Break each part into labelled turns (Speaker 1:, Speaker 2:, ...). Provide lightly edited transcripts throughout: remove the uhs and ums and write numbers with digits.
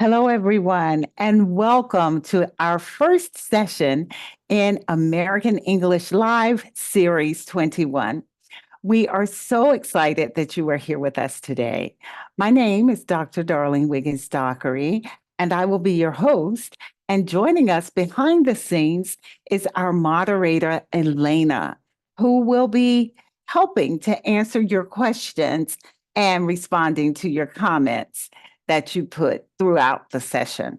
Speaker 1: Hello, everyone, and welcome to our first session in American English Live Series 21. We are so excited that you are here with us today. My name is Dr. Darlene Wiggins Dockery, and I will be your host. And joining us behind the scenes is our moderator, Elena, who will be helping to answer your questions and responding to your comments that you put throughout the session.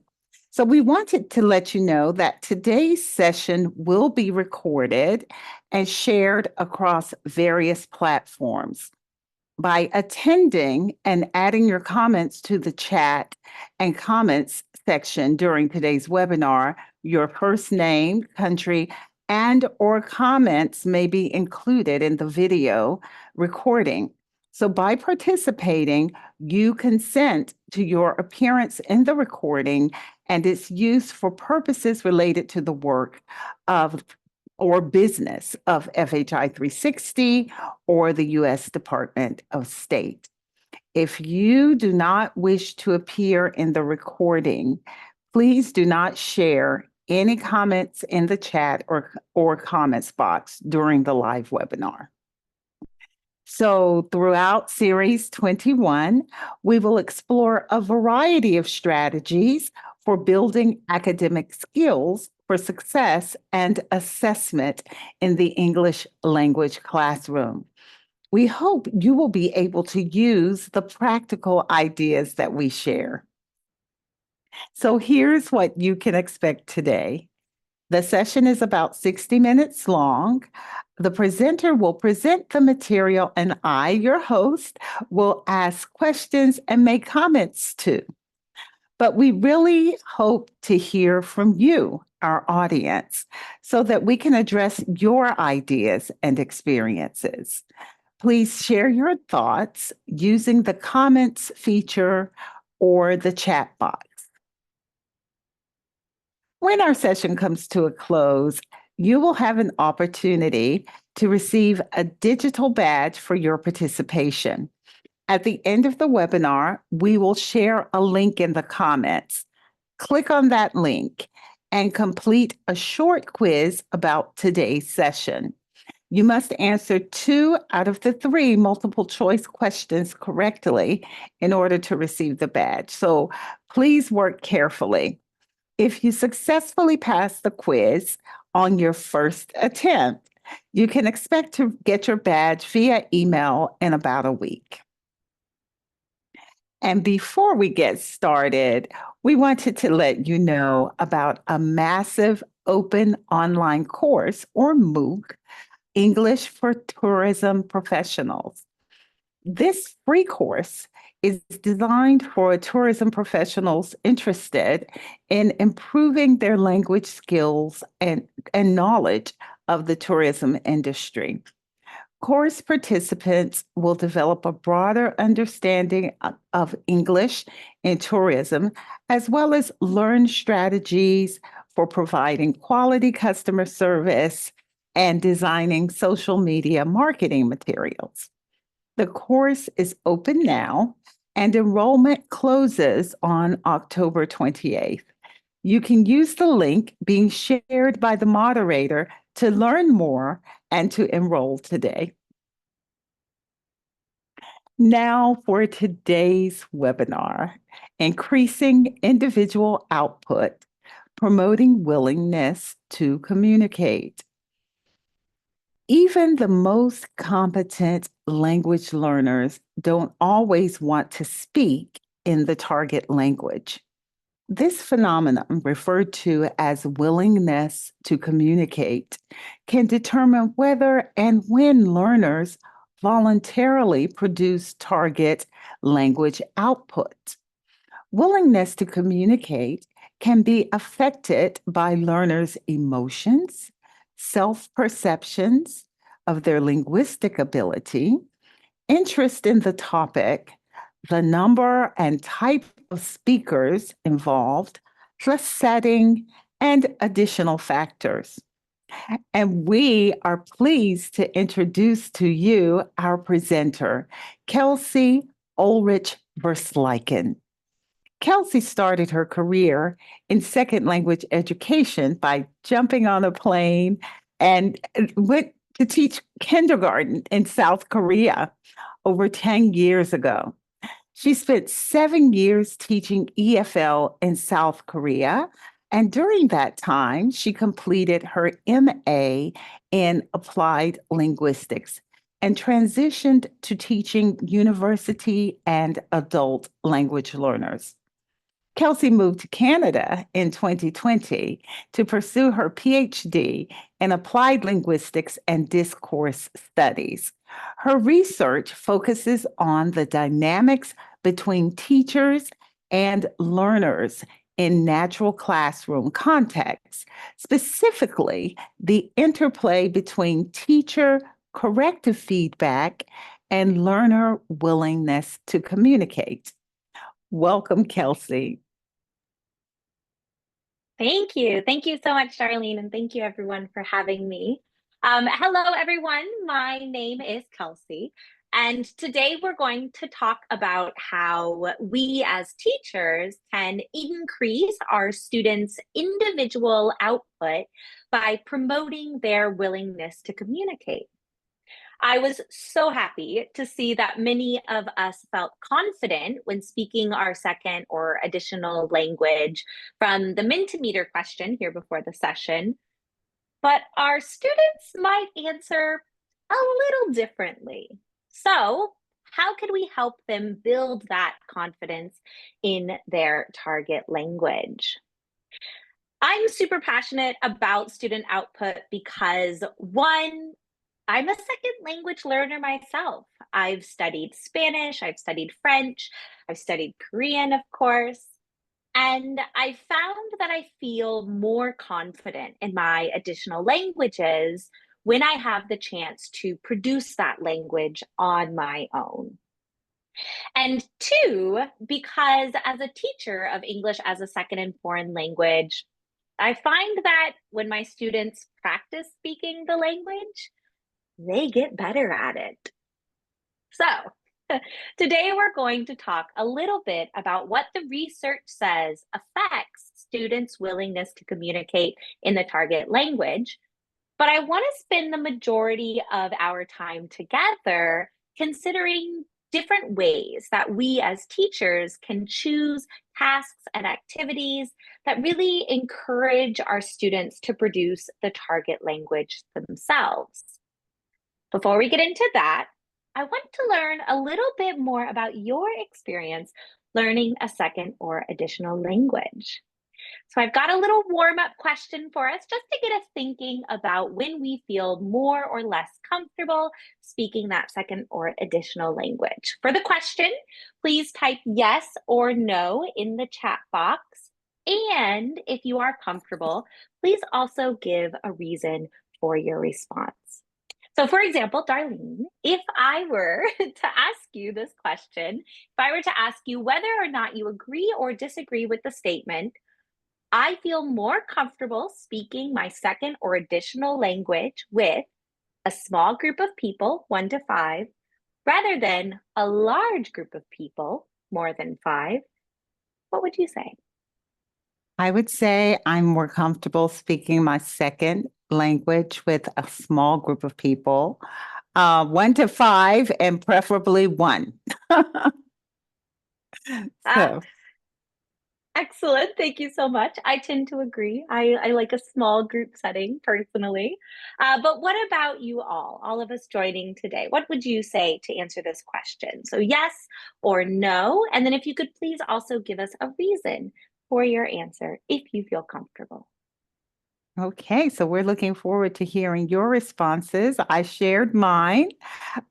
Speaker 1: So, we wanted to let you know that today's session will be recorded and shared across various platforms. By attending and adding your comments to the chat and comments section during today's webinar, your first name, country, and or comments may be included in the video recording. So by participating, you consent to your appearance in the recording and its use for purposes related to the work of or business of FHI 360 or the U.S. Department of State. If you do not wish to appear in the recording, please do not share any comments in the chat or comments box during the live webinar. So throughout Series 21, we will explore a variety of strategies for building academic skills for success and assessment in the English language classroom. We hope you will be able to use the practical ideas that we share. So here's what you can expect today. The session is about 60 minutes long. The presenter will present the material, and I, your host, will ask questions and make comments too. But we really hope to hear from you, our audience, so that we can address your ideas and experiences. Please share your thoughts using the comments feature or the chat box. When our session comes to a close, you will have an opportunity to receive a digital badge for your participation. At the end of the webinar, we will share a link in the comments. Click on that link and complete a short quiz about today's session. You must answer 2 out of the 3 multiple choice questions correctly in order to receive the badge. So please work carefully. If you successfully pass the quiz on your first attempt, you can expect to get your badge via email in about a week. And before we get started, we wanted to let you know about a massive open online course, or MOOC, English for Tourism Professionals. This free course is designed for tourism professionals interested in improving their language skills and knowledge of the tourism industry. Course participants will develop a broader understanding of English in tourism, as well as learn strategies for providing quality customer service and designing social media marketing materials. The course is open now, and enrollment closes on October 28th. You can use the link being shared by the moderator to learn more and to enroll today. Now for today's webinar, Increasing Individual Output, Promoting Willingness to Communicate. Even the most competent language learners don't always want to speak in the target language. This phenomenon, referred to as willingness to communicate, can determine whether and when learners voluntarily produce target language output. Willingness to communicate can be affected by learners' emotions, self-perceptions of their linguistic ability, interest in the topic, the number and type of speakers involved, the setting, and additional factors. And we are pleased to introduce to you our presenter, Kelsey Ulrich-Verslycken. Kelsey started her career in second language education by jumping on a plane and went to teach kindergarten in South Korea over 10 years ago. She spent 7 years teaching EFL in South Korea. And during that time, she completed her MA in applied linguistics and transitioned to teaching university and adult language learners. Kelsey moved to Canada in 2020 to pursue her PhD in applied linguistics and discourse studies. Her research focuses on the dynamics between teachers and learners in natural classroom contexts, specifically the interplay between teacher corrective feedback and learner willingness to communicate. Welcome, Kelsey.
Speaker 2: Thank you. Thank you so much, Darlene, and thank you everyone for having me. Hello, everyone. My name is Kelsey, and today we're going to talk about how we as teachers can increase our students' individual output by promoting their willingness to communicate. I was so happy to see that many of us felt confident when speaking our second or additional language from the Mentimeter question here before the session, but our students might answer a little differently. So, how can we help them build that confidence in their target language? I'm super passionate about student output because one, I'm a second language learner myself. I've studied Spanish, I've studied French, I've studied Korean, of course. And I found that I feel more confident in my additional languages when I have the chance to produce that language on my own. And two, because as a teacher of English as a second and foreign language, I find that when my students practice speaking the language, they get better at it. So, today we're going to talk a little bit about what the research says affects students' willingness to communicate in the target language. But I want to spend the majority of our time together considering different ways that we as teachers can choose tasks and activities that really encourage our students to produce the target language themselves. Before we get into that, I want to learn a little bit more about your experience learning a second or additional language. So I've got a little warm-up question for us just to get us thinking about when we feel more or less comfortable speaking that second or additional language. For the question, please type yes or no in the chat box. And if you are comfortable, please also give a reason for your response. So for example, Darlene, if I were to ask you this question, if I were to ask you whether or not you agree or disagree with the statement, I feel more comfortable speaking my second or additional language with a small group of people, 1 to 5, rather than a large group of people, more than 5, what would you say?
Speaker 1: I would say I'm more comfortable speaking my second language with a small group of people, 1 to 5, and preferably 1.
Speaker 2: Ah,
Speaker 1: So,
Speaker 2: excellent. Thank you so much. I tend to agree. I like a small group setting personally. But what about you all of us joining today? What would you say to answer this question? So yes or no. And then if you could please also give us a reason for your answer if you feel comfortable.
Speaker 1: okay, so we're looking forward to hearing your responses. I shared mine.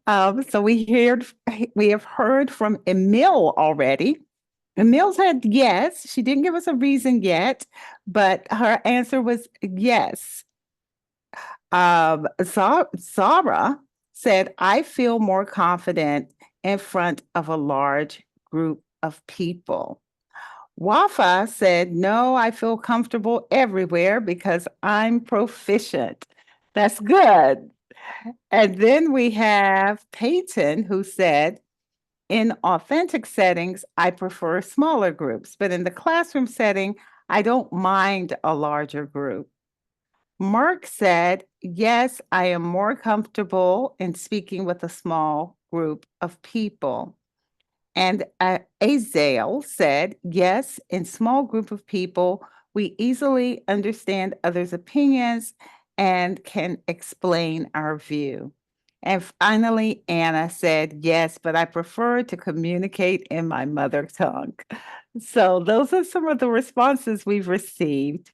Speaker 1: So we have heard from Emil already. Emil said yes. She didn't give us a reason yet, but her answer was yes. Zara said, I feel more confident in front of a large group of people. Wafa said, no, I feel comfortable everywhere because I'm proficient. That's good. And then we have Peyton who said, In authentic settings, I prefer smaller groups, but in the classroom setting, I don't mind a larger group. Mark said, yes, I am more comfortable in speaking with a small group of people. And Azale said, yes, in small group of people, we easily understand others' opinions and can explain our view. And finally, Anna said, yes, but I prefer to communicate in my mother tongue. So those are some of the responses we've received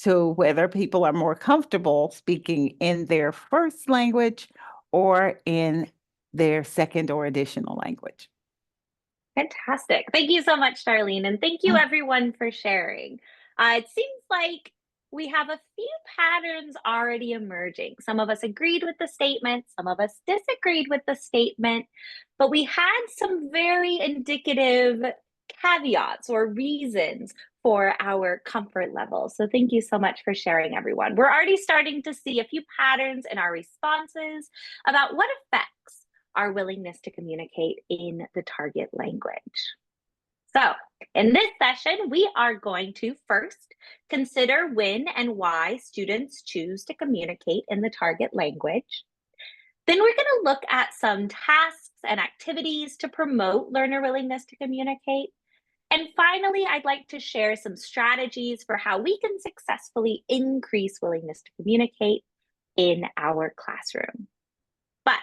Speaker 1: to whether people are more comfortable speaking in their first language or in their second or additional language.
Speaker 2: Fantastic. Thank you so much, Darlene. And thank you everyone for sharing. It seems like we have a few patterns already emerging. Some of us agreed with the statement, some of us disagreed with the statement, but we had some very indicative caveats or reasons for our comfort level. So thank you so much for sharing, everyone. We're already starting to see a few patterns in our responses about what affects our willingness to communicate in the target language. So in this session, we are going to first consider when and why students choose to communicate in the target language. Then we're going to look at some tasks and activities to promote learner willingness to communicate. And finally, I'd like to share some strategies for how we can successfully increase willingness to communicate in our classroom. But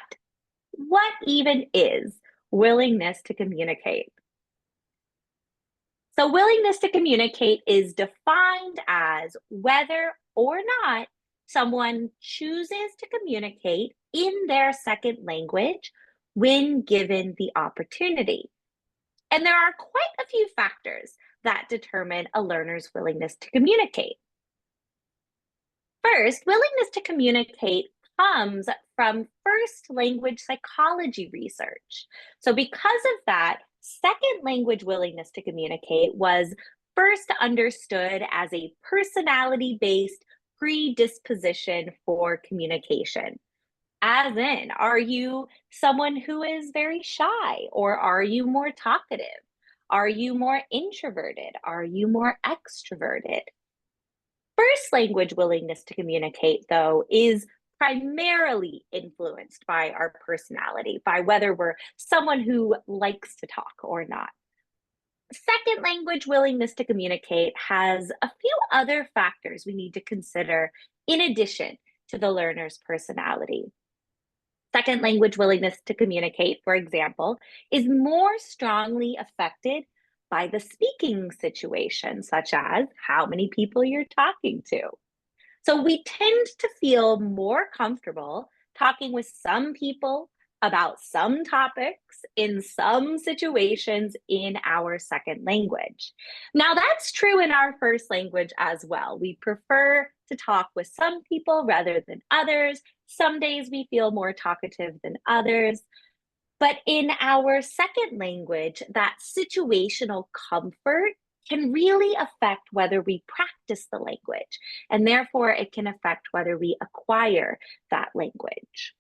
Speaker 2: what even is willingness to communicate? So willingness to communicate is defined as whether or not someone chooses to communicate in their second language when given the opportunity. And there are quite a few factors that determine a learner's willingness to communicate. First, willingness to communicate comes from first language psychology research. So because of that, second language willingness to communicate was first understood as a personality-based predisposition for communication. As in, are you someone who is very shy, or are you more talkative? Are you more introverted? Are you more extroverted? First language willingness to communicate, though, is primarily influenced by our personality, by whether we're someone who likes to talk or not. Second language willingness to communicate has a few other factors we need to consider in addition to the learner's personality. Second language willingness to communicate, for example, is more strongly affected by the speaking situation, such as how many people you're talking to. So we tend to feel more comfortable talking with some people about some topics in some situations in our second language. Now, that's true in our first language as well. We prefer to talk with some people rather than others. Some days we feel more talkative than others. But in our second language, that situational comfort can really affect whether we practice the language, and therefore it can affect whether we acquire that language.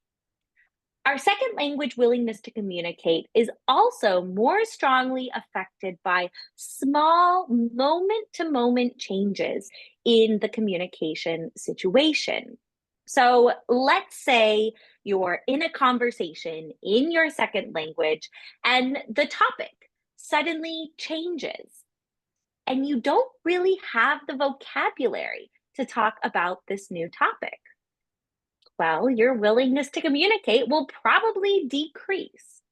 Speaker 2: Our second language willingness to communicate is also more strongly affected by small moment-to-moment changes in the communication situation. So let's say you're in a conversation in your second language and the topic suddenly changes, and you don't really have the vocabulary to talk about this new topic. Well, your willingness to communicate will probably decrease.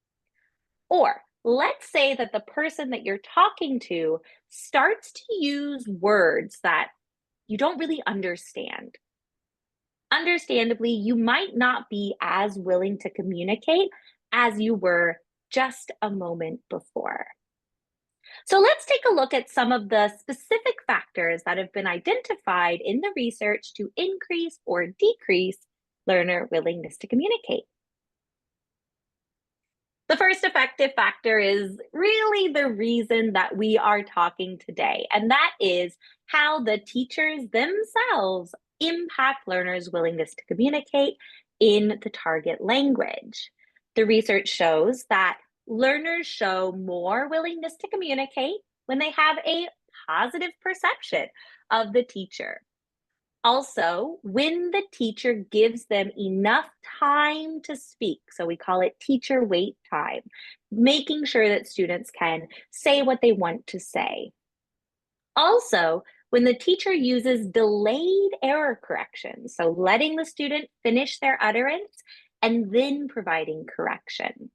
Speaker 2: Or let's say that the person that you're talking to starts to use words that you don't really understand. Understandably, you might not be as willing to communicate as you were just a moment before. So let's take a look at some of the specific factors that have been identified in the research to increase or decrease learner willingness to communicate. The first effective factor is really the reason that we are talking today, and that is how the teachers themselves impact learners' willingness to communicate in the target language. The research shows that Learners show more willingness to communicate when they have a positive perception of the teacher. Also, when the teacher gives them enough time to speak, so we call it teacher wait time, making sure that students can say what they want to say. Also, when the teacher uses delayed error correction, so letting the student finish their utterance and then providing correction.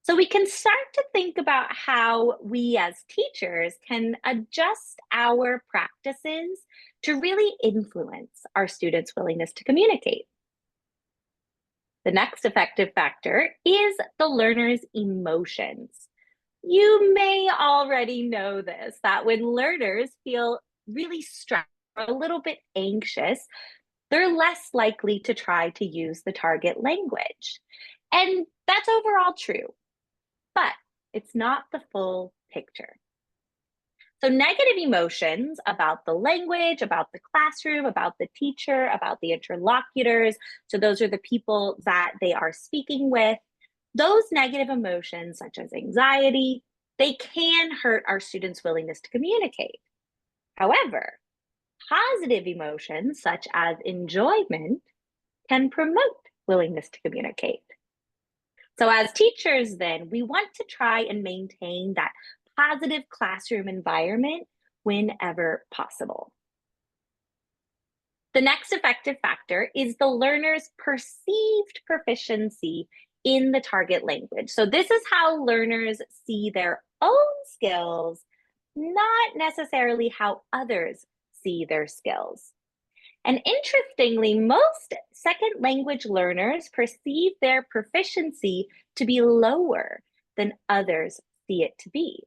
Speaker 2: So we can start to think about how we as teachers can adjust our practices to really influence our students' willingness to communicate. The next effective factor is the learner's emotions. You may already know this, that when learners feel really stressed or a little bit anxious, they're less likely to try to use the target language. And that's overall true, but it's not the full picture. So negative emotions about the language, about the classroom, about the teacher, about the interlocutors, so those are the people that they are speaking with, those negative emotions such as anxiety, they can hurt our students' willingness to communicate. However, positive emotions such as enjoyment can promote willingness to communicate. So as teachers, then, we want to try and maintain that positive classroom environment whenever possible. The next effective factor is the learner's perceived proficiency in the target language. So this is how learners see their own skills, not necessarily how others see their skills. And interestingly, most second language learners perceive their proficiency to be lower than others see it to be.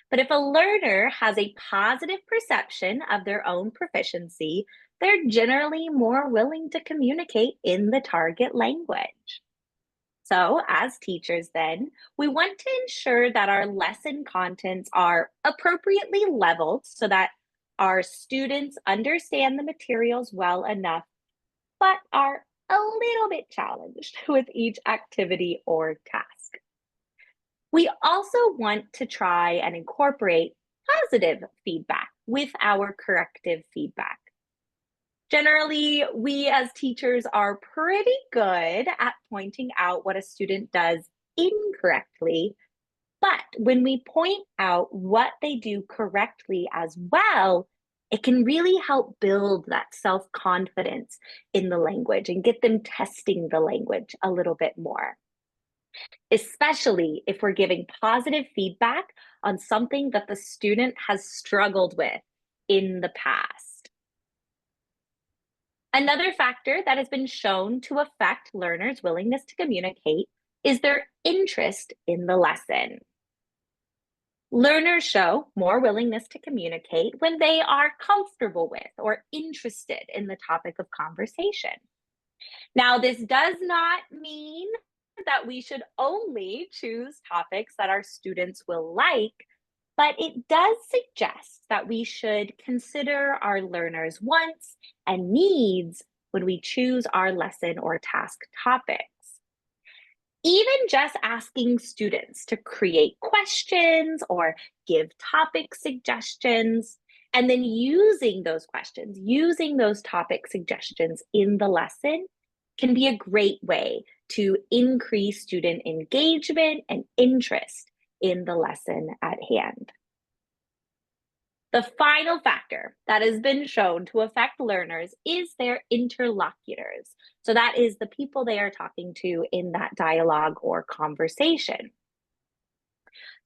Speaker 2: But if a learner has a positive perception of their own proficiency, they're generally more willing to communicate in the target language. So, as teachers, then, we want to ensure that our lesson contents are appropriately leveled so that our students understand the materials well enough, but are a little bit challenged with each activity or task. We also want to try and incorporate positive feedback with our corrective feedback. Generally, we as teachers are pretty good at pointing out what a student does incorrectly, but when we point out what they do correctly as well, it can really help build that self-confidence in the language and get them testing the language a little bit more, especially if we're giving positive feedback on something that the student has struggled with in the past. Another factor that has been shown to affect learners' willingness to communicate is their interest in the lesson. Learners show more willingness to communicate when they are comfortable with or interested in the topic of conversation. Now, this does not mean that we should only choose topics that our students will like, but it does suggest that we should consider our learners' wants and needs when we choose our lesson or task topics. Even just asking students to create questions or give topic suggestions, and then using those questions, using those topic suggestions in the lesson can be a great way to increase student engagement and interest in the lesson at hand. The final factor that has been shown to affect learners is their interlocutors. So that is the people they are talking to in that dialogue or conversation.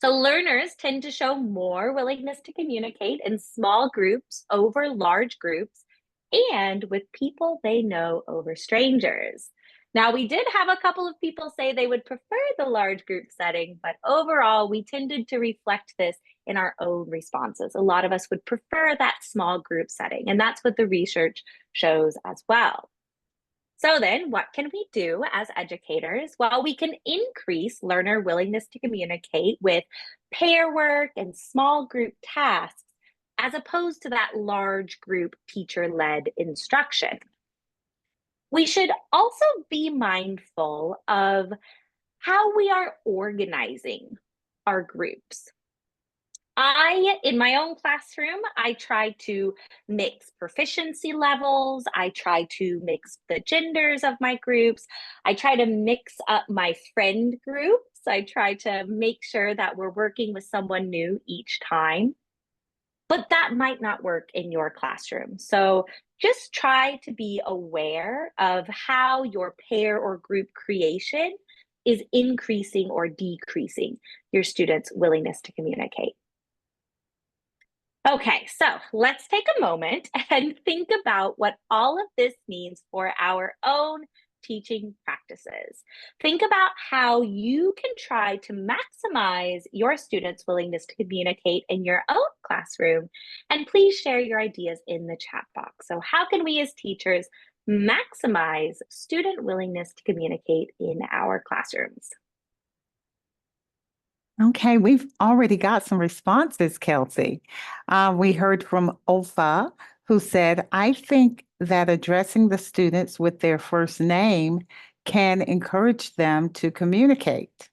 Speaker 2: So learners tend to show more willingness to communicate in small groups over large groups and with people they know over strangers. Now, we did have a couple of people say they would prefer the large group setting, but overall, we tended to reflect this in our own responses. A lot of us would prefer that small group setting, and that's what the research shows as well. So then, what can we do as educators? Well, we can increase learner willingness to communicate with pair work and small group tasks, as opposed to that large group teacher-led instruction. We should also be mindful of how we are organizing our groups. In my own classroom, I try to mix proficiency levels. I try to mix the genders of my groups. I try to mix up my friend groups. I try to make sure that we're working with someone new each time. But that might not work in your classroom. So just try to be aware of how your pair or group creation is increasing or decreasing your students' willingness to communicate. Okay, so let's take a moment and think about what all of this means for our own teaching practices. Think about how you can try to maximize your students' willingness to communicate in your own classroom. And please share your ideas in the chat box. So, how can we as teachers maximize student willingness to communicate in our classrooms?
Speaker 1: Okay, we've already got some responses, Kelsey. We heard from Ofa, who said, I think that addressing the students with their first name can encourage them to communicate.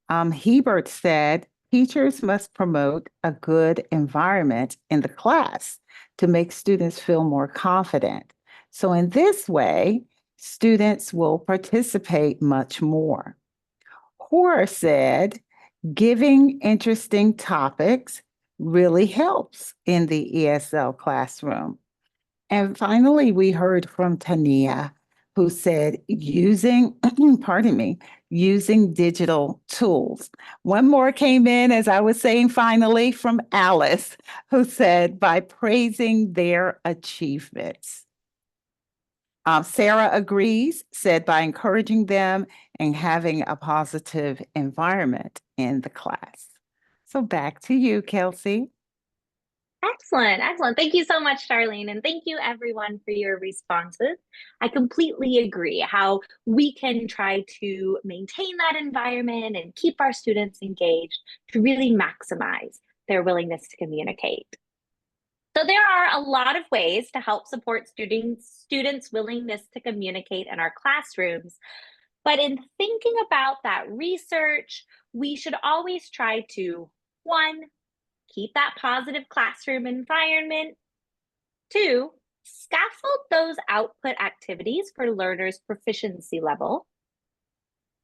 Speaker 1: Hebert said, teachers must promote a good environment in the class to make students feel more confident. So in this way, students will participate much more. Horace said, giving interesting topics really helps in the ESL classroom. And finally, we heard from Tania, who said using, pardon me, using digital tools. One more came in, as I was saying, finally, from Alice, who said by praising their achievements. Sarah agrees, said by encouraging them and having a positive environment in the class. So back to you, Kelsey.
Speaker 2: Excellent, excellent. Thank you so much, Charlene. And thank you everyone for your responses. I completely agree how we can try to maintain that environment and keep our students engaged to really maximize their willingness to communicate. So there are a lot of ways to help support students' willingness to communicate in our classrooms. But in thinking about that research, we should always try to, one, keep that positive classroom environment. Two, scaffold those output activities for learners' proficiency level.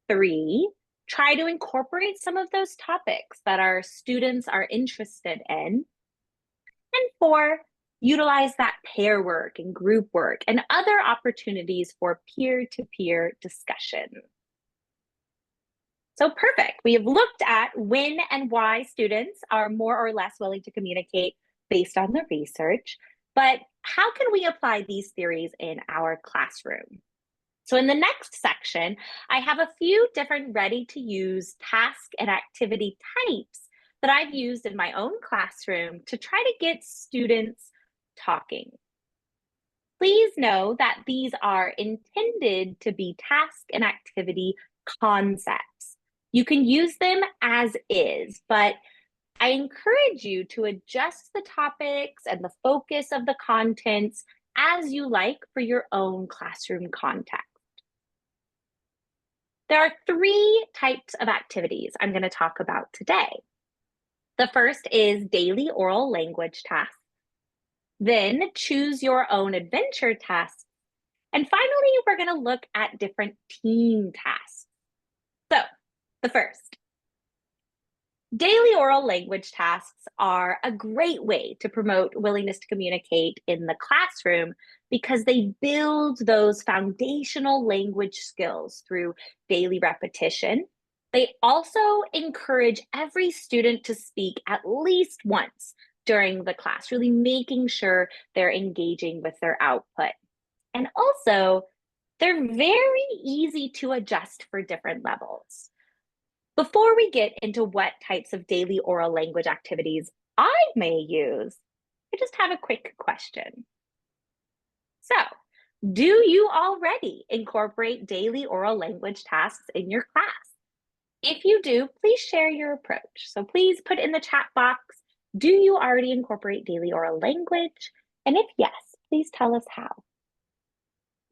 Speaker 2: Three, try to incorporate some of those topics that our students are interested in. And four, utilize that pair work and group work and other opportunities for peer-to-peer discussion. So perfect. We have looked at when and why students are more or less willing to communicate based on the research, but how can we apply these theories in our classroom? So in the next section, I have a few different ready-to-use task and activity types that I've used in my own classroom to try to get students talking. Please know that these are intended to be task and activity concepts. You can use them as is, but I encourage you to adjust the topics and the focus of the contents as you like for your own classroom context. There are three types of activities I'm going to talk about today. The first is daily oral language tasks, then choose your own adventure tasks, and finally, we're going to look at different team tasks. So, the first, daily oral language tasks are a great way to promote willingness to communicate in the classroom because they build those foundational language skills through daily repetition. They also encourage every student to speak at least once during the class, really making sure they're engaging with their output. And also, they're very easy to adjust for different levels. Before we get into what types of daily oral language activities I may use, I just have a quick question. So, do you already incorporate daily oral language tasks in your class? If you do, please share your approach. So please put in the chat box, do you already incorporate daily oral language? And if yes, please tell us how.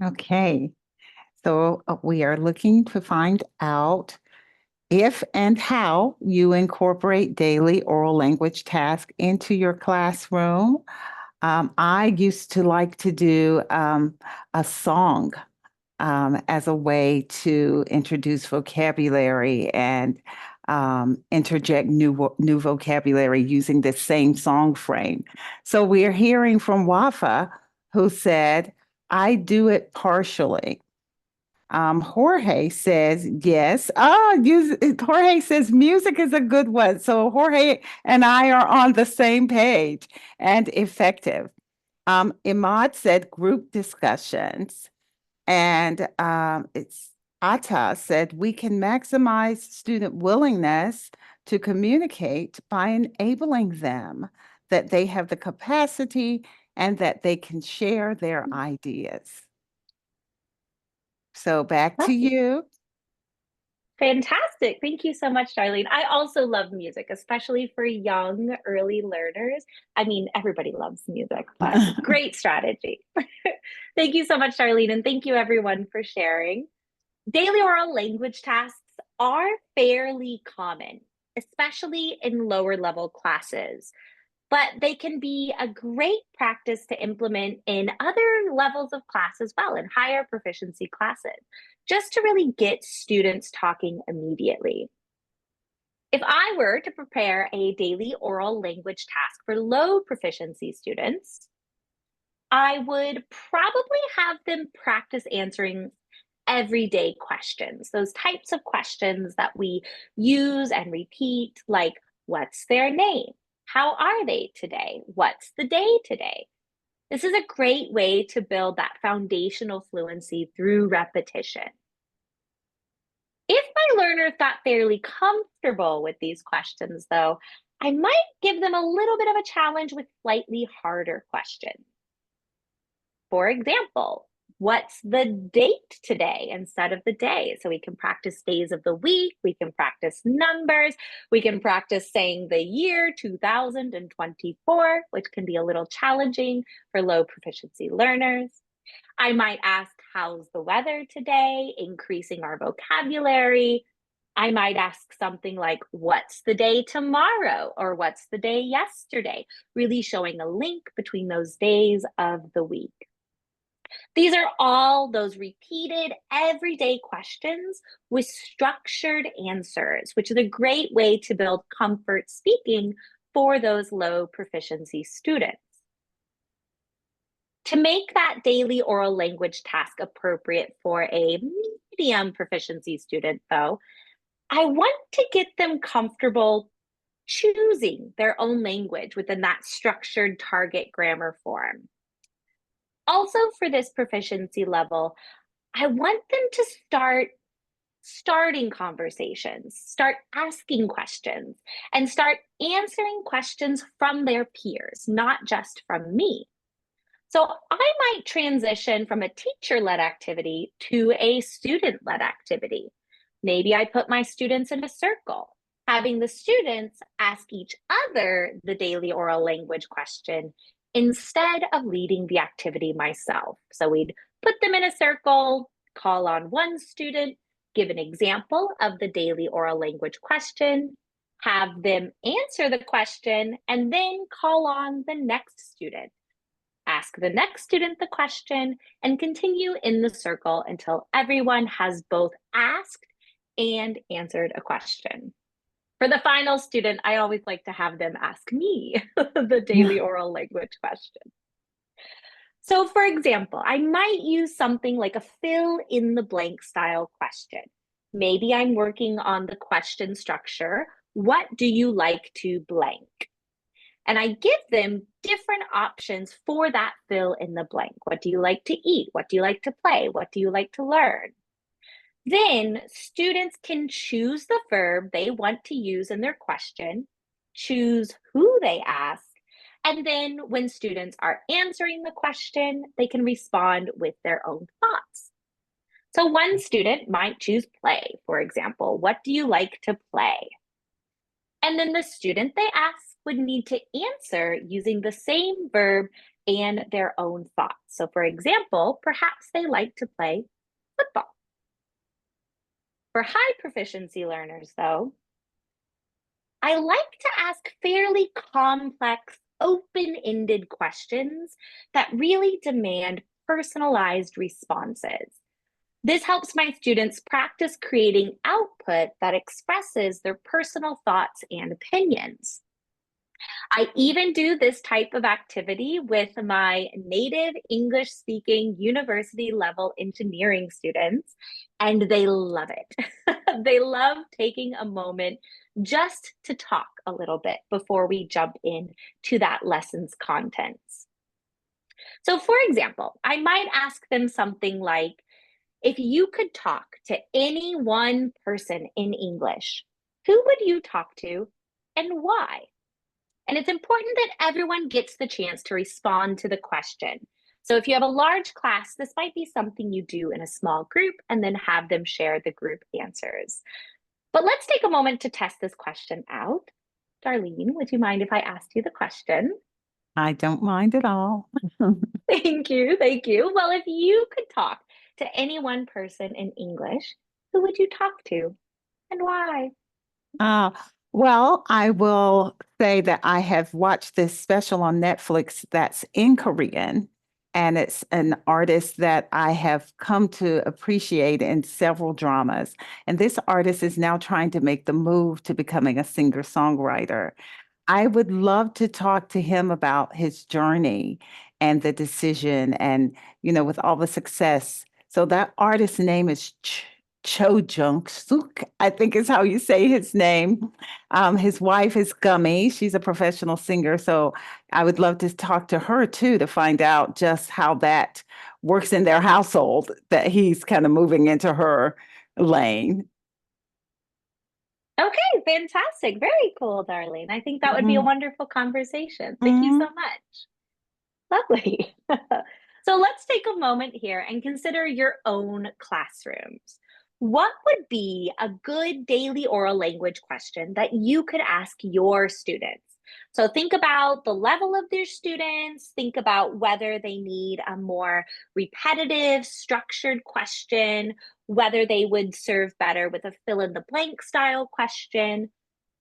Speaker 1: Okay. So we are looking to find out if and how you incorporate daily oral language tasks into your classroom. I used to like to do a song as a way to introduce vocabulary and interject new vocabulary using the same song frame. So we are hearing from Wafa, who said, I do it partially. Jorge says, yes. Jorge says music is a good one. So Jorge and I are on the same page and effective. Imad said group discussions. And it's Atta said, we can maximize student willingness to communicate by enabling them that they have the capacity and that they can share their ideas. So back to you.
Speaker 2: Fantastic. Thank you so much, Darlene. I also love music, especially for young, early learners. I mean, everybody loves music, but great strategy. Thank you so much, Darlene. And thank you, everyone, for sharing. Daily oral language tasks are fairly common, especially in lower level classes, but they can be a great practice to implement in other levels of class as well, in higher proficiency classes, just to really get students talking immediately. If I were to prepare a daily oral language task for low proficiency students, I would probably have them practice answering everyday questions, those types of questions that we use and repeat, like what's their name? How are they today? What's the day today? This is a great way to build that foundational fluency through repetition. If my learners got fairly comfortable with these questions, though, I might give them a little bit of a challenge with slightly harder questions. For example, what's the date today instead of the day? So we can practice days of the week, we can practice numbers, we can practice saying the year 2024, which can be a little challenging for low proficiency learners. I might ask, how's the weather today? Increasing our vocabulary. I might ask something like, what's the day tomorrow? Or what's the day yesterday? Really showing a link between those days of the week. These are all those repeated everyday questions with structured answers, which is a great way to build comfort speaking for those low proficiency students. To make that daily oral language task appropriate for a medium proficiency student, though, I want to get them comfortable choosing their own language within that structured target grammar form. Also, for this proficiency level, I want them to starting conversations, start asking questions, and start answering questions from their peers, not just from me. So I might transition from a teacher-led activity to a student-led activity. Maybe I put my students in a circle, having the students ask each other the daily oral language question instead of leading the activity myself. So we'd put them in a circle, call on one student, give an example of the daily oral language question, have them answer the question, and then call on the next student. Ask the next student the question and continue in the circle until everyone has both asked and answered a question. For the final student, I always like to have them ask me the daily oral language question. So for example, I might use something like a fill in the blank style question. Maybe I'm working on the question structure. What do you like to blank? And I give them different options for that fill in the blank. What do you like to eat? What do you like to play? What do you like to learn? Then students can choose the verb they want to use in their question, choose who they ask, and then when students are answering the question, they can respond with their own thoughts. So one student might choose play, for example. What do you like to play? And then the student they ask would need to answer using the same verb and their own thoughts. So for example, perhaps they like to play football. For high proficiency learners, though, I like to ask fairly complex, open-ended questions that really demand personalized responses. This helps my students practice creating output that expresses their personal thoughts and opinions. I even do this type of activity with my native English speaking university level engineering students, and they love it. They love taking a moment just to talk a little bit before we jump in to that lesson's contents. So, for example, I might ask them something like, if you could talk to any one person in English, who would you talk to and why? And it's important that everyone gets the chance to respond to the question. So if you have a large class, this might be something you do in a small group and then have them share the group answers. But let's take a moment to test this question out. Darlene, would you mind if I asked you the question?
Speaker 1: I don't mind at all.
Speaker 2: Thank you. Thank you. Well, if you could talk to any one person in English, who would you talk to and why?
Speaker 1: Uh, well, I will say that I have watched this special on Netflix that's in Korean, and it's an artist that I have come to appreciate in several dramas. And this artist is now trying to make the move to becoming a singer-songwriter. I would love to talk to him about his journey and the decision and, with all the success. So that artist's name is Cho Jung-suk, I think is how you say his name. His wife is Gummy. She's a professional singer. So I would love to talk to her too to find out just how that works in their household, that he's kind of moving into her lane.
Speaker 2: Okay, fantastic. Very cool, Darlene. I think that would be a
Speaker 1: Mhm.
Speaker 2: wonderful conversation. Thank you so
Speaker 1: Mhm.
Speaker 2: much. Lovely. So let's take a moment here and consider your own classrooms. What would be a good daily oral language question that you could ask your students? So think about the level of their students, think about whether they need a more repetitive, structured question, whether they would serve better with a fill in the blank style question,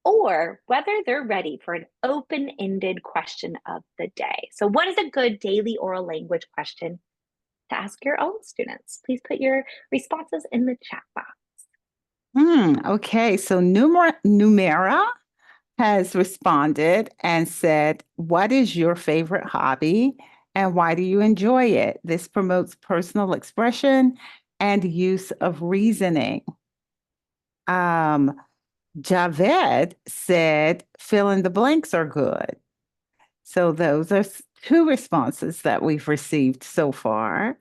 Speaker 2: or whether they're ready for an open-ended question of the day. So what is a good daily oral language question to ask your own students? Please put your responses in the chat box.
Speaker 1: Okay, so Numera has responded and said, "What is your favorite hobby and why do you enjoy it? This promotes personal expression and use of reasoning." Um, Javed said, "Fill in the blanks are good." So those are two responses that we've received so far.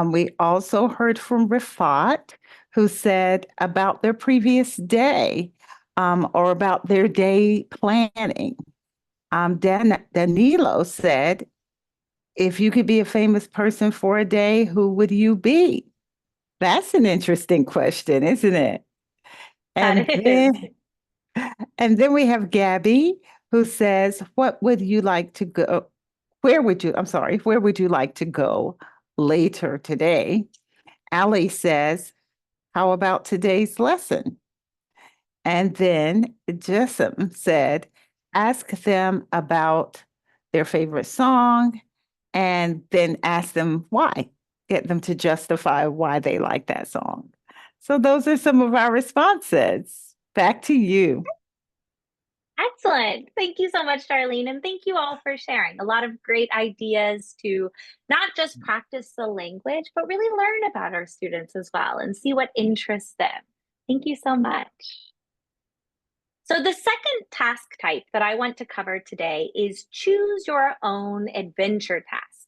Speaker 1: We also heard from Rifat, who said about their previous day or about their day planning. Danilo said, if you could be a famous person for a day, who would you be? That's an interesting question, isn't it?
Speaker 2: That
Speaker 1: And
Speaker 2: is.
Speaker 1: then we have Gabby, who says, what would you like to go? Where would you like to go later today? Ali says, how about today's lesson? And then Jessom said, ask them about their favorite song and then ask them why. Get them to justify why they like that song. So those are some of our responses. Back to you.
Speaker 2: Excellent. Thank you so much, Darlene. And thank you all for sharing a lot of great ideas to not just practice the language, but really learn about our students as well and see what interests them. Thank you so much. So the second task type that I want to cover today is choose your own adventure task.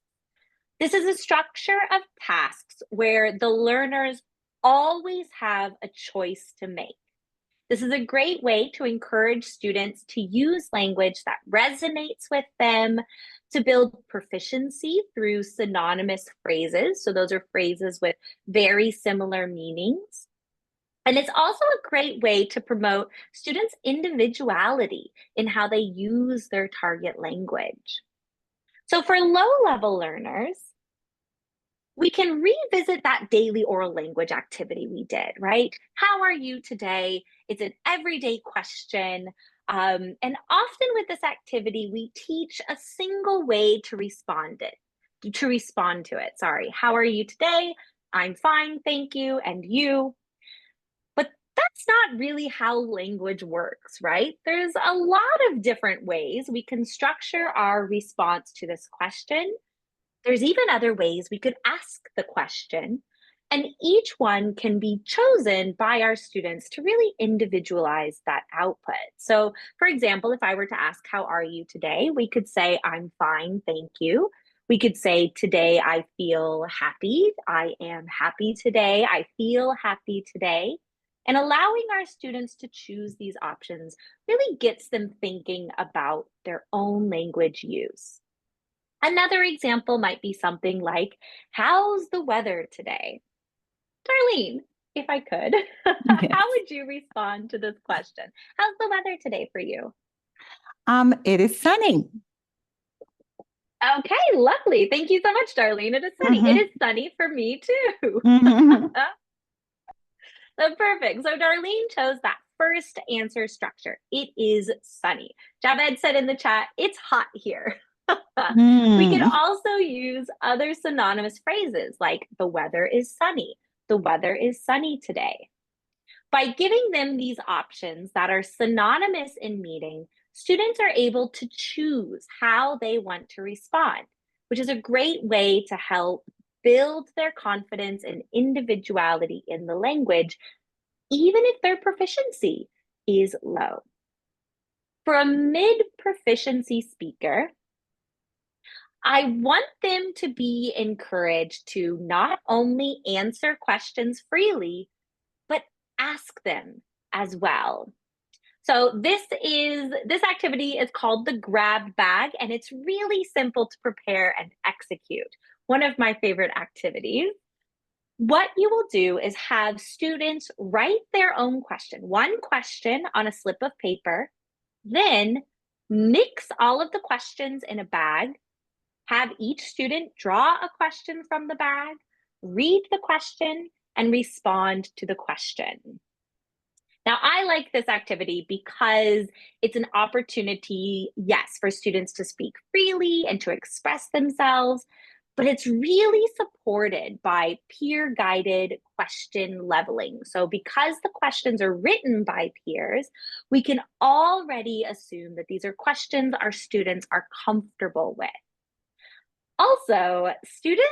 Speaker 2: This is a structure of tasks where the learners always have a choice to make. This is a great way to encourage students to use language that resonates with them, to build proficiency through synonymous phrases. So those are phrases with very similar meanings. And it's also a great way to promote students' individuality in how they use their target language. So for low level learners, we can revisit that daily oral language activity we did, right? How are you today? It's an everyday question. And often with this activity, we teach a single way to respond to it. Sorry. How are you today? I'm fine, thank you. And you? But that's not really how language works, right? There's a lot of different ways we can structure our response to this question. There's even other ways we could ask the question, and each one can be chosen by our students to really individualize that output. So, for example, if I were to ask, how are you today? We could say, I'm fine, thank you. We could say, today I feel happy. I am happy today. I feel happy today. And allowing our students to choose these options really gets them thinking about their own language use. Another example might be something like, how's the weather today? Darlene, if I could, how
Speaker 1: Yes.
Speaker 2: would you respond to this question? How's the weather today for you?
Speaker 1: It is sunny.
Speaker 2: Okay, lovely. Thank you so much, Darlene. It is sunny. It
Speaker 1: Mhm,
Speaker 2: is sunny for me too.
Speaker 1: mhm.
Speaker 2: So perfect. So Darlene chose that first answer structure. It is sunny. Javed said in the chat, it's hot here. We could
Speaker 1: Mm.
Speaker 2: also use other synonymous phrases like the weather is sunny. The weather is sunny today. By giving them these options that are synonymous in meaning, students are able to choose how they want to respond, which is a great way to help build their confidence and individuality in the language, even if their proficiency is low. For a mid proficiency speaker, I want them to be encouraged to not only answer questions freely, but ask them as well. So this activity is called the grab bag, and it's really simple to prepare and execute. One of my favorite activities. What you will do is have students write their own question, one question on a slip of paper, then mix all of the questions in a bag, have each student draw a question from the bag, read the question, and respond to the question. Now, I like this activity because it's an opportunity, yes, for students to speak freely and to express themselves, but it's really supported by peer guided question leveling. So, because the questions are written by peers, we can already assume that these are questions our students are comfortable with. Also, students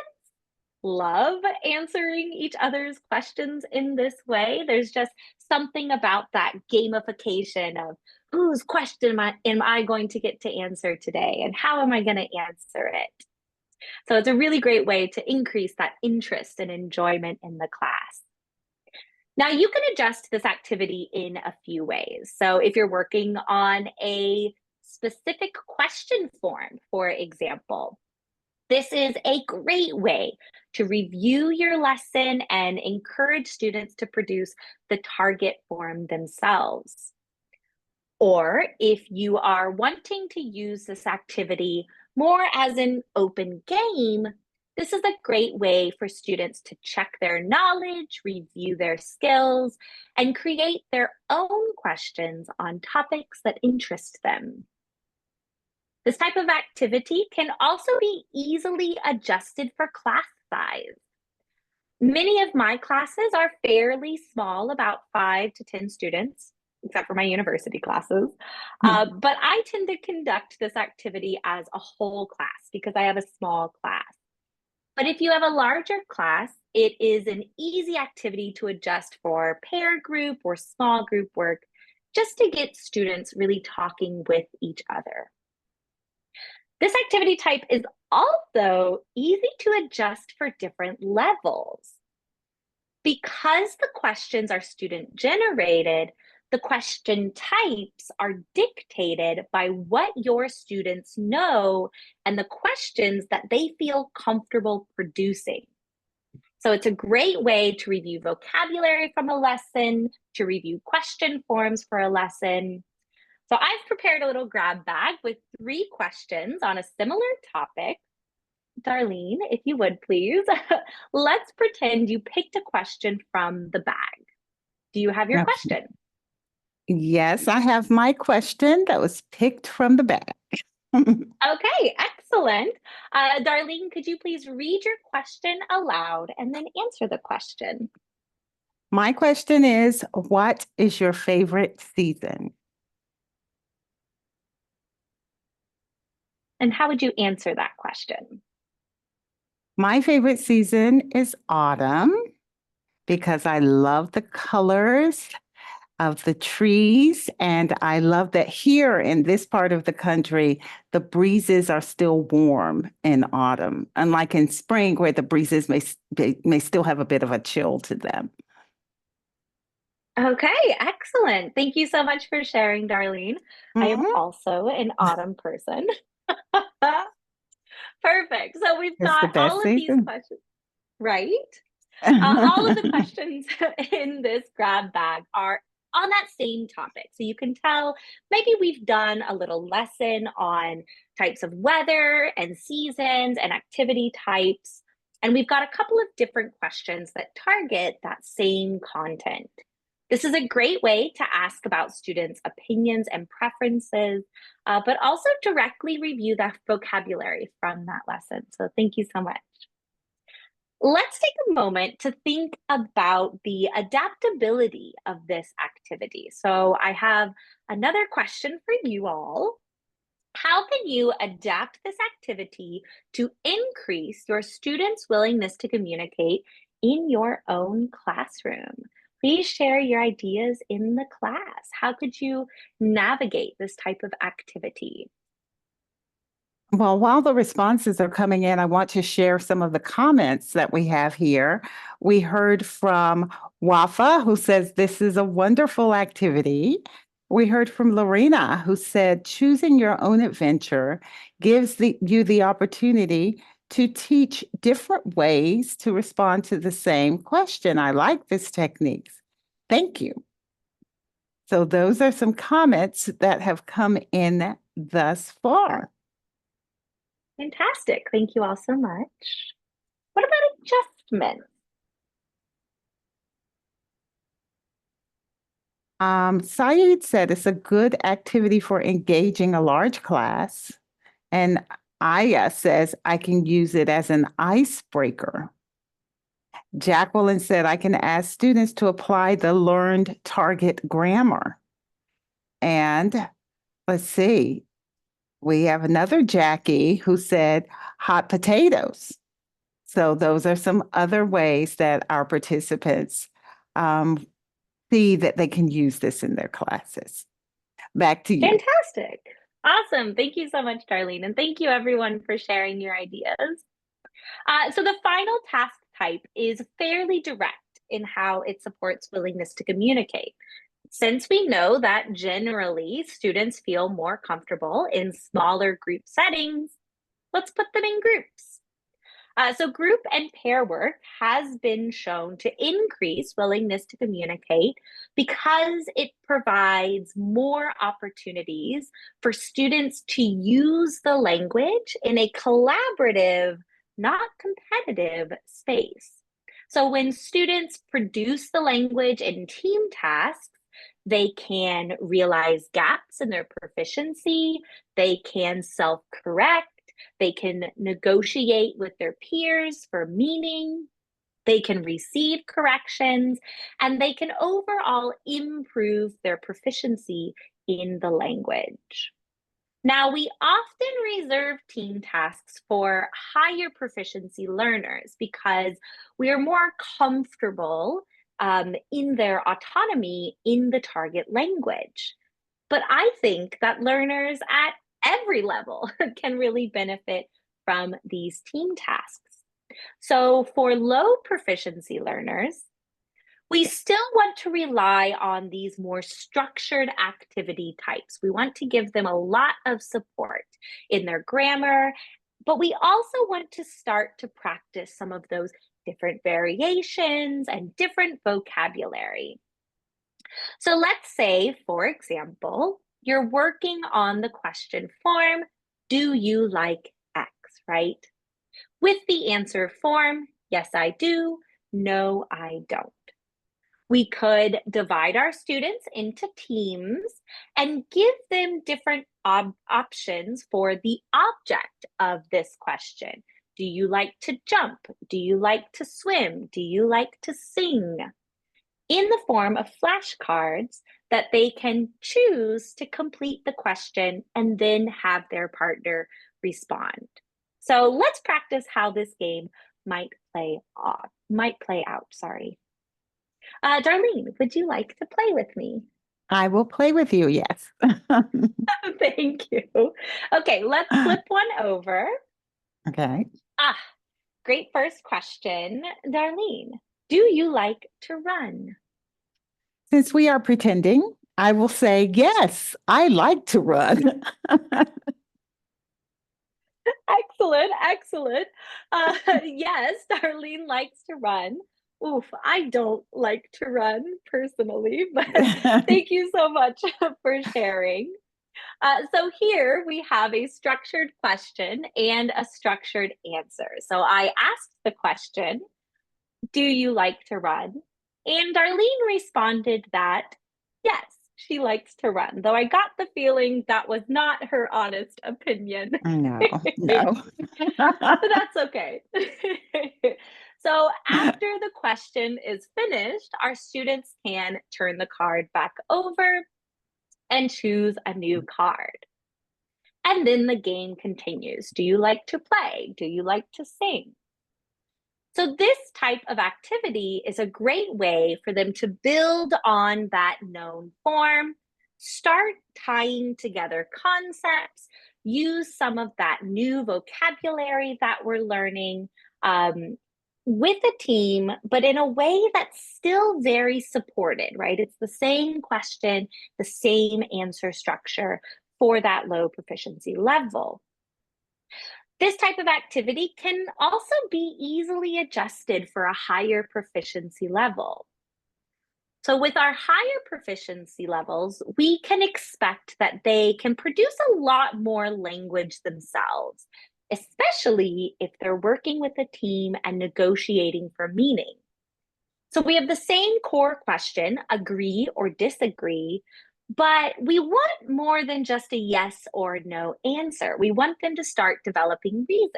Speaker 2: love answering each other's questions in this way. There's just something about that gamification of whose question am I going to get to answer today and how am I going to answer it? So it's a really great way to increase that interest and enjoyment in the class. Now you can adjust this activity in a few ways. So if you're working on a specific question form, for example, this is a great way to review your lesson and encourage students to produce the target form themselves. Or if you are wanting to use this activity more as an open game, this is a great way for students to check their knowledge, review their skills, and create their own questions on topics that interest them. This type of activity can also be easily adjusted for class size. Many of my classes are fairly small, about 5 to 10 students, except for my university classes. But I tend to conduct this activity as a whole class because I have a small class. But if you have a larger class, it is an easy activity to adjust for pair group or small group work, just to get students really talking with each other. This activity type is also easy to adjust for different levels. Because the questions are student generated, the question types are dictated by what your students know and the questions that they feel comfortable producing. So it's a great way to review vocabulary from a lesson, to review question forms for a lesson. So I've prepared a little grab bag with 3 questions on a similar topic. Darlene, if you would please, let's pretend you picked a question from the bag. Do you have your
Speaker 1: Okay.
Speaker 2: question?
Speaker 1: Yes, I have my question that was picked from the bag.
Speaker 2: Okay, excellent. Darlene, could you please read your question aloud and then answer the question?
Speaker 1: My question is, what is your favorite season?
Speaker 2: And how would you answer that question?
Speaker 1: My favorite season is autumn because I love the colors of the trees. And I love that here in this part of the country, the breezes are still warm in autumn, unlike in spring where the breezes may still have a bit of a chill to them.
Speaker 2: Okay, excellent. Thank you so much for sharing, Darlene. I am
Speaker 1: Mhm.
Speaker 2: also an autumn person. Perfect. So we've
Speaker 1: It's the
Speaker 2: got
Speaker 1: best
Speaker 2: all of these
Speaker 1: season.
Speaker 2: questions, right? All of the questions in this grab bag are on that same topic. So you can tell maybe we've done a little lesson on types of weather and seasons and activity types. And we've got a couple of different questions that target that same content. This is a great way to ask about students' opinions and preferences, but also directly review that vocabulary from that lesson. So thank you so much. Let's take a moment to think about the adaptability of this activity. So I have another question for you all. How can you adapt this activity to increase your students' willingness to communicate in your own classroom? Please share your ideas in the class. How could you navigate this type of activity?
Speaker 1: Well, while the responses are coming in, I want to share some of the comments that we have here. We heard from Wafa, who says this is a wonderful activity. We heard from Lorena, who said choosing your own adventure gives you the opportunity to teach different ways to respond to the same question. I like this technique. Thank you. So those are some comments that have come in thus far.
Speaker 2: Fantastic. Thank you all so much. What about adjustment?
Speaker 1: Saeed said it's a good activity for engaging a large class. And Aya says I can use it as an icebreaker. Jacqueline said I can ask students to apply the learned target grammar. And let's see, we have another Jackie who said hot potatoes. So those are some other ways that our participants see that they can use this in their classes. Back to you.
Speaker 2: Fantastic. Awesome. Thank you so much, Darlene. And thank you, everyone, for sharing your ideas. So the final task type is fairly direct in how it supports willingness to communicate. Since we know that generally students feel more comfortable in smaller group settings, let's put them in groups. So group and pair work has been shown to increase willingness to communicate because it provides more opportunities for students to use the language in a collaborative, not competitive space. So when students produce the language in team tasks, they can realize gaps in their proficiency, they can self-correct, they can negotiate with their peers for meaning, they can receive corrections, and they can overall improve their proficiency in the language. Now, we often reserve team tasks for higher proficiency learners because we are more comfortable in their autonomy in the target language. But I think that learners at every level can really benefit from these team tasks. So for low proficiency learners, we still want to rely on these more structured activity types. We want to give them a lot of support in their grammar, but we also want to start to practice some of those different variations and different vocabulary. So let's say, for example, you're working on the question form, do you like X, right? with the answer form, yes, I do, no, I don't. We could divide our students into teams and give them different options for the object of this question. Do you like to jump? Do you like to swim? Do you like to sing? In the form of flashcards that they can choose to complete the question and then have their partner respond. So let's practice how this game might play out, sorry. Darlene, would you like to play with me?
Speaker 1: I will play with you, yes.
Speaker 2: Thank you. Okay, let's flip one over.
Speaker 1: Okay.
Speaker 2: Great first question. Darlene, do you like to run?
Speaker 1: Since we are pretending, I will say, yes, I like to run.
Speaker 2: Excellent, excellent. Yes, Darlene likes to run. Oof, I don't like to run personally, but thank you so much for sharing. So here we have a structured question and a structured answer. So I asked the question, do you like to run? And Darlene responded that, yes, she likes to run, though I got the feeling that was not her honest opinion.
Speaker 1: No, no.
Speaker 2: But that's okay. So after the question is finished, our students can turn the card back over and choose a new card. And then the game continues. Do you like to play? Do you like to sing? So this type of activity is a great way for them to build on that known form, start tying together concepts, use some of that new vocabulary that we're learning with a team, but in a way that's still very supported, right? It's the same question, the same answer structure for that low proficiency level. This type of activity can also be easily adjusted for a higher proficiency level. So with our higher proficiency levels, we can expect that they can produce a lot more language themselves, especially if they're working with a team and negotiating for meaning. So we have the same core question, agree or disagree, but we want more than just a yes or no answer. We want them to start developing reasons.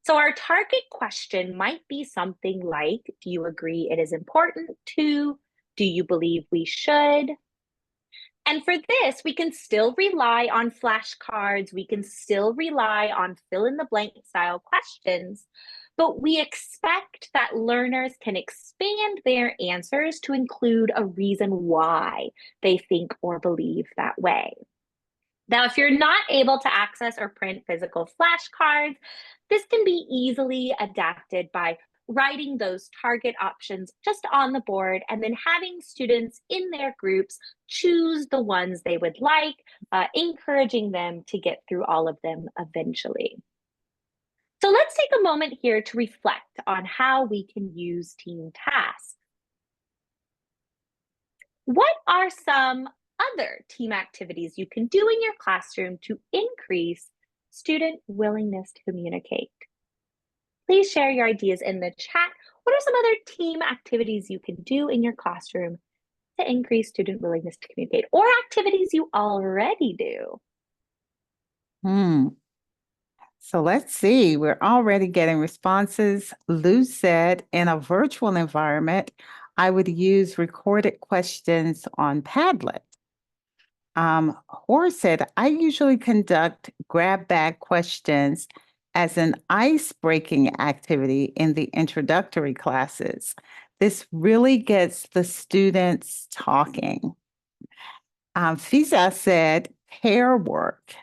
Speaker 2: So our target question might be something like, do you agree it is important to? Do you believe we should? And for this, we can still rely on flashcards. We can still rely on fill in the blank style questions, but we expect that learners can expand their answers to include a reason why they think or believe that way. Now, if you're not able to access or print physical flashcards, this can be easily adapted by writing those target options just on the board and then having students in their groups choose the ones they would like, encouraging them to get through all of them eventually. So let's take a moment here to reflect on how we can use team tasks. What are some other team activities you can do in your classroom to increase student willingness to communicate? Please share your ideas in the chat. What are some other team activities you can do in your classroom to increase student willingness to communicate, or activities you already do?
Speaker 1: So let's see, we're already getting responses. Lou said, in a virtual environment, I would use recorded questions on Padlet. Horace said, I usually conduct grab bag questions as an ice-breaking activity in the introductory classes. This really gets the students talking. Fiza said, pair work.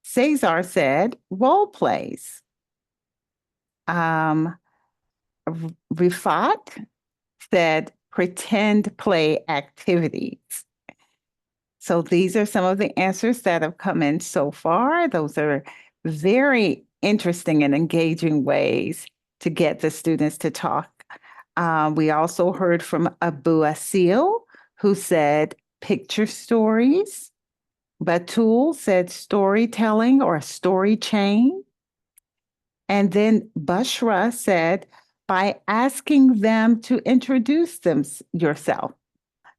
Speaker 1: Cesar said, role plays. Rifat said, pretend play activities. So these are some of the answers that have come in so far. Those are very interesting and engaging ways to get the students to talk. We also heard from Abu Asil, who said picture stories. Batul said storytelling or a story chain. And then Bushra said, by asking them to introduce yourself.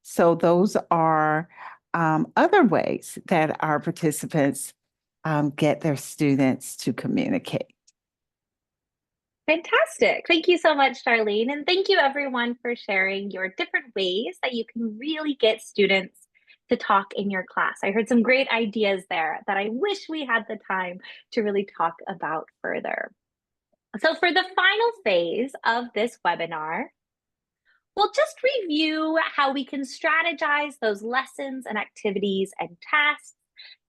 Speaker 1: So those are other ways that our participants get their students to communicate.
Speaker 2: Fantastic. Thank you so much, Charlene. And thank you everyone for sharing your different ways that you can really get students to talk in your class. I heard some great ideas there that I wish we had the time to really talk about further. So for the final phase of this webinar, we'll just review how we can strategize those lessons and activities and tasks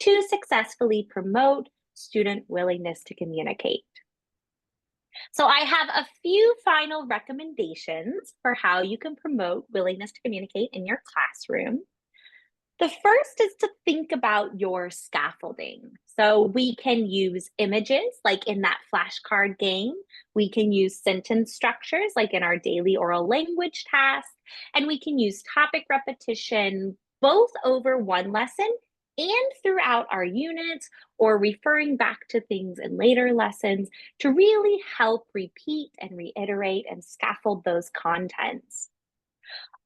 Speaker 2: to successfully promote student willingness to communicate. So I have a few final recommendations for how you can promote willingness to communicate in your classroom. The first is to think about your scaffolding. So we can use images like in that flashcard game. We can use sentence structures like in our daily oral language task. And we can use topic repetition both over one lesson and throughout our units, or referring back to things in later lessons to really help repeat and reiterate and scaffold those contents.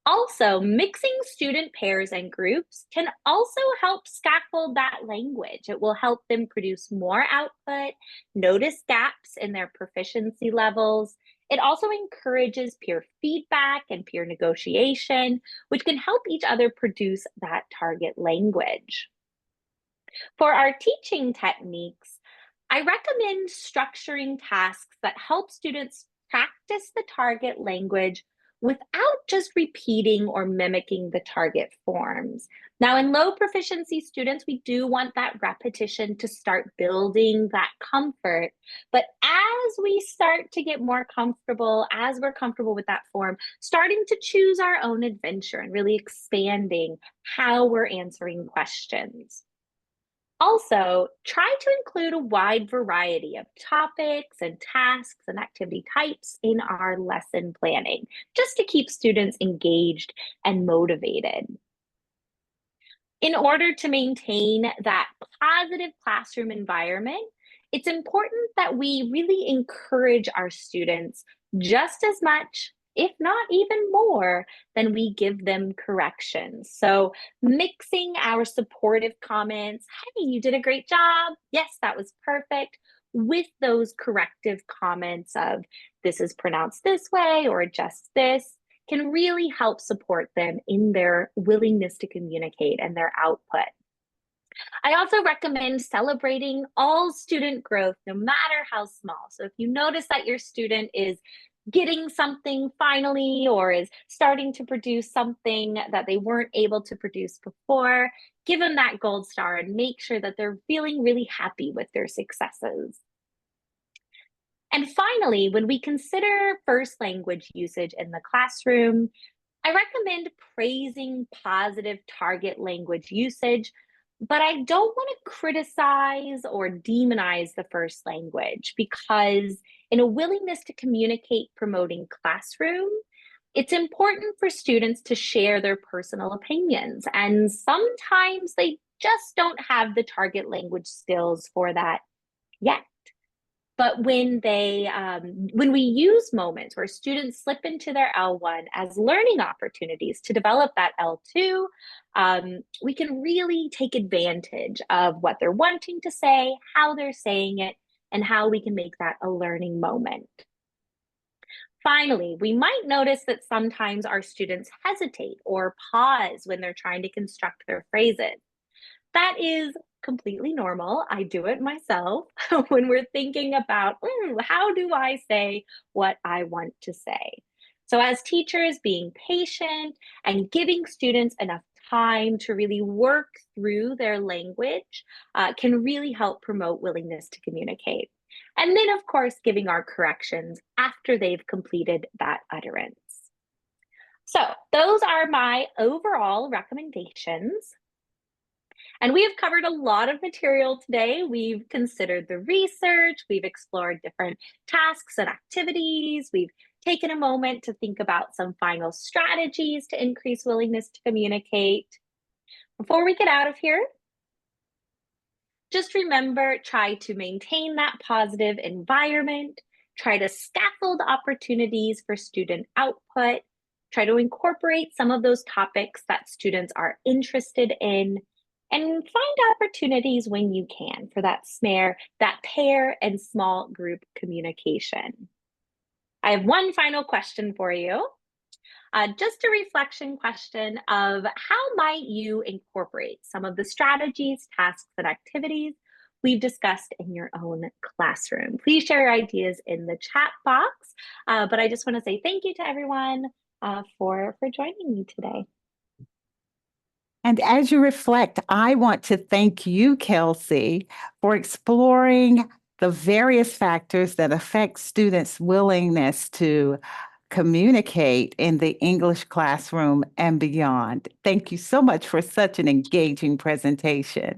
Speaker 2: Also, mixing student pairs and groups can also help scaffold that language. It will help them produce more output, notice gaps in their proficiency levels. It also encourages peer feedback and peer negotiation, which can help each other produce that target language. For our teaching techniques, I recommend structuring tasks that help students practice the target language without just repeating or mimicking the target forms. Now, in low proficiency students, we do want that repetition to start building that comfort. But as we start to get more comfortable, as we're comfortable with that form, starting to choose our own adventure and really expanding how we're answering questions. Also, try to include a wide variety of topics and tasks and activity types in our lesson planning, just to keep students engaged and motivated. In order to maintain that positive classroom environment, it's important that we really encourage our students just as much, if not even more, than we give them corrections. So mixing our supportive comments, hey, you did a great job. Yes, that was perfect, with those corrective comments of this is pronounced this way or adjust this, can really help support them in their willingness to communicate and their output. I also recommend celebrating all student growth, no matter how small. So if you notice that your student is getting something finally or is starting to produce something that they weren't able to produce before, give them that gold star and make sure that they're feeling really happy with their successes. And finally, when we consider first language usage in the classroom, I recommend praising positive target language usage, but I don't want to criticize or demonize the first language, because in a willingness to communicate promoting classroom, it's important for students to share their personal opinions. And sometimes they just don't have the target language skills for that yet. But when we use moments where students slip into their L1 as learning opportunities to develop that L2, we can really take advantage of what they're wanting to say, how they're saying it, and how we can make that a learning moment. Finally, we might notice that sometimes our students hesitate or pause when they're trying to construct their phrases. That is completely normal. I do it myself when we're thinking about, how do I say what I want to say? So as teachers, being patient and giving students enough time to really work through their language can really help promote willingness to communicate. And then, of course, giving our corrections after they've completed that utterance. So those are my overall recommendations. And we have covered a lot of material today. We've considered the research, we've explored different tasks and activities, we've taken a moment to think about some final strategies to increase willingness to communicate. Before we get out of here, just remember, try to maintain that positive environment, try to scaffold opportunities for student output, try to incorporate some of those topics that students are interested in, and find opportunities when you can for that pair and small group communication. I have one final question for you. Just a reflection question of how might you incorporate some of the strategies, tasks, and activities we've discussed in your own classroom? Please share your ideas in the chat box. But I just want to say thank you to everyone for joining me today.
Speaker 1: And as you reflect, I want to thank you, Kelsey, for exploring the various factors that affect students' willingness to communicate in the English classroom and beyond. Thank you so much for such an engaging presentation.